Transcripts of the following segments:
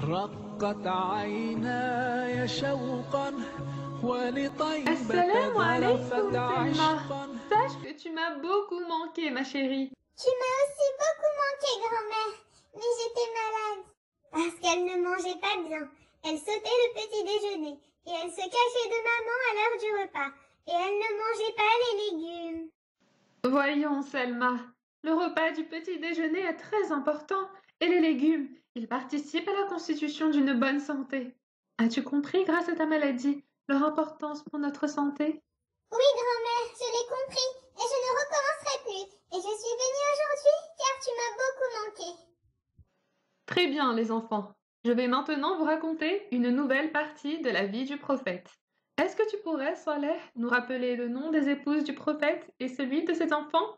رقت عيناي شوقا ولطيبة Assalamu alaikum, ذرفت Selma. عشقا. Sache que tu m'as beaucoup manqué, ma chérie. Tu m'as aussi beaucoup manqué, grand-mère, mais j'étais malade. Parce qu'elle ne mangeait pas bien. Elle sautait le petit déjeuner et elle se cachait de maman à l'heure du repas. Et elle ne mangeait pas les légumes. Voyons, Selma, le repas du petit déjeuner est très important et les légumes, ils participent à la constitution d'une bonne santé. As-tu compris, grâce à ta maladie, leur importance pour notre santé? Oui, grand-mère, je l'ai compris et je ne recommencerai plus. Et je suis venue aujourd'hui car tu m'as beaucoup manqué. Très bien, les enfants. Je vais maintenant vous raconter une nouvelle partie de la vie du prophète. Est-ce que tu pourrais, Saleh, nous rappeler le nom des épouses du prophète et celui de ses enfants?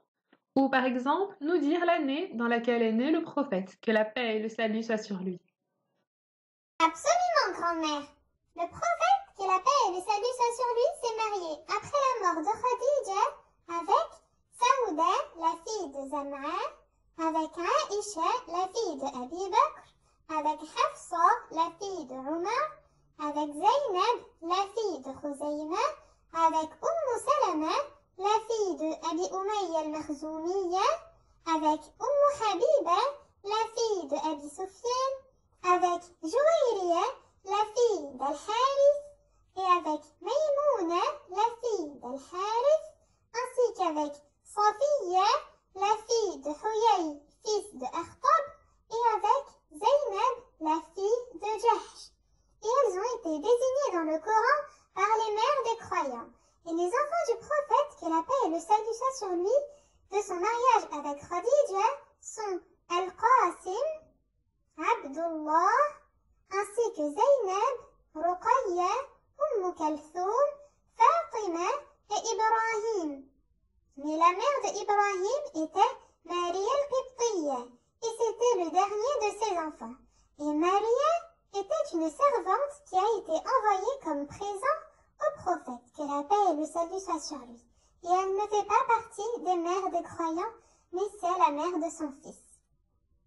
Ou par exemple, nous dire l'année dans laquelle est né le prophète, que la paix et le salut soient sur lui. Absolument, grand-mère. Le prophète, que la paix et le salut soient sur lui, s'est marié après la mort de Khadija avec Saouda, la fille de Zam'a, avec Aïcha, la fille de Abi Bakr, avec Hafsa, la fille de Omar, avec Zaynab, la fille de Khuzayma, avec Salama, la fille de Abi Umayya al-Makhzoumiya, avec Habiba, la fille de Abi Sufyan, avec Jouayriya, la fille d'Al-Harith, et avec Maïmouna, la fille d'Al-Harith, ainsi qu'avec Safiya, la fille de Huyay, fils de Akhtab, et avec Zaynab, la fille de Jahsh. Et elles ont été désignées dans le Coran par les mères des croyants. Et les enfants du prophète, que la paix et le salut soient sur lui, de son mariage avec Khadija, sont Al-Qasim, Abdullah, ainsi que Zaynab, Ruqayya, Kalthoum, Fatima et Ibrahim. Mais la mère d'Ibrahim était Maria al-Qibtiyya, et c'était le dernier de ses enfants. Et Maria était une servante qui a été envoyée comme présent au prophète, que la paix et le salut soient sur lui. Et elle ne fait pas partie des mères des croyants, mais c'est la mère de son fils.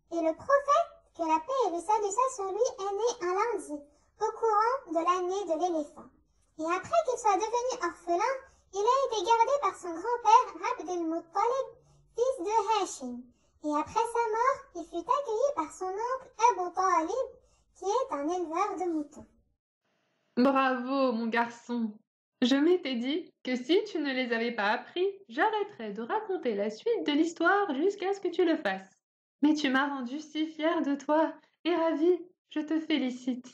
Et le prophète, que la paix et le salut soient sur lui, est né un lundi, au courant de l'année de l'éléphant. Et après qu'il soit devenu orphelin, il a été gardé par son grand-père Abd al-Muttalib, fils de Hashim. Et après sa mort, il fut accueilli par son oncle Abu Talib, qui est un éleveur de moutons. Bravo, mon garçon! Je m'étais dit que si tu ne les avais pas appris, j'arrêterais de raconter la suite de l'histoire jusqu'à ce que tu le fasses. Mais tu m'as rendue si fière de toi et ravie. Je te félicite.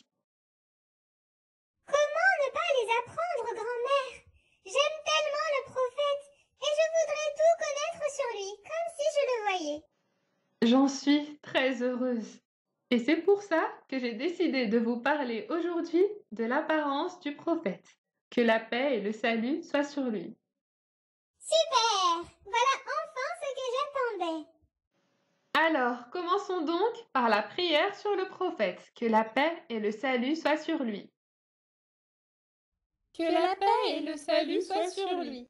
Comment ne pas les apprendre, grand-mère? J'aime tellement le prophète et je voudrais tout connaître sur lui, comme si je le voyais. J'en suis très heureuse. Et c'est pour ça que j'ai décidé de vous parler aujourd'hui de l'apparence du prophète. Que la paix et le salut soient sur lui. Super! Voilà enfin ce que j'attendais. Alors, commençons donc par la prière sur le prophète. Que la paix et le salut soient sur lui. Que la paix et le salut soient sur lui.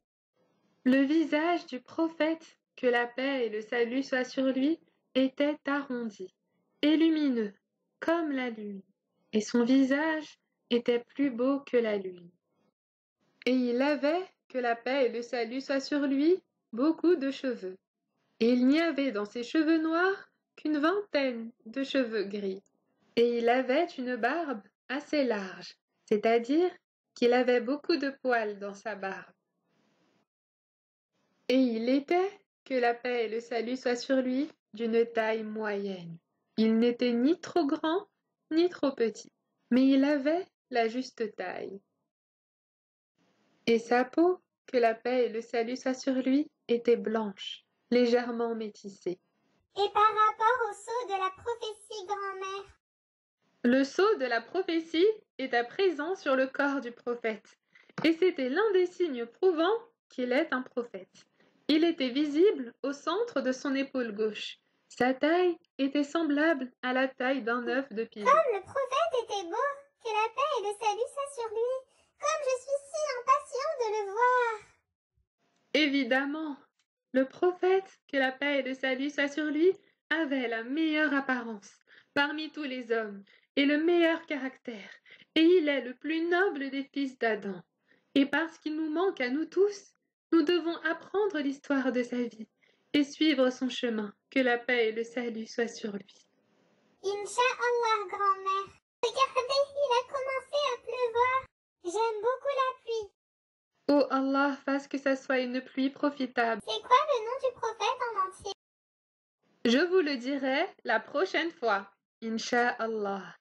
Le visage du prophète, que la paix et le salut soient sur lui, était arrondi et lumineux, comme la lune, et son visage était plus beau que la lune. Et il avait, que la paix et le salut soient sur lui, beaucoup de cheveux. Et il n'y avait dans ses cheveux noirs qu'une vingtaine de cheveux gris. Et il avait une barbe assez large, c'est-à-dire qu'il avait beaucoup de poils dans sa barbe. Et il était, que la paix et le salut soient sur lui, d'une taille moyenne. Il n'était ni trop grand, ni trop petit, mais il avait la juste taille. Et sa peau, que la paix et le salut soient sur lui, était blanche, légèrement métissée. Et par rapport au sceau de la prophétie, grand-mère? Le sceau de la prophétie était présent sur le corps du prophète, et c'était l'un des signes prouvant qu'il est un prophète. Il était visible au centre de son épaule gauche. Sa taille était semblable à la taille d'un œuf de pigeon. Comme le prophète était beau, que la paix et le salut soient sur lui. Comme je suis si impatient de le voir. Évidemment, le prophète, que la paix et le salut soient sur lui, avait la meilleure apparence. parmi tous les hommes, et le meilleur caractère, et il est le plus noble des fils d'Adam. Et parce qu'il nous manque à nous tous, nous devons apprendre l'histoire de sa vie et suivre son chemin, que la paix et le salut soient sur lui. Inch'Allah, grand-mère. Regardez, il a commencé à pleuvoir. J'aime beaucoup la pluie. Oh Allah, fasse que ça soit une pluie profitable. C'est quoi le nom du prophète en entier? Je vous le dirai la prochaine fois, Inch'Allah.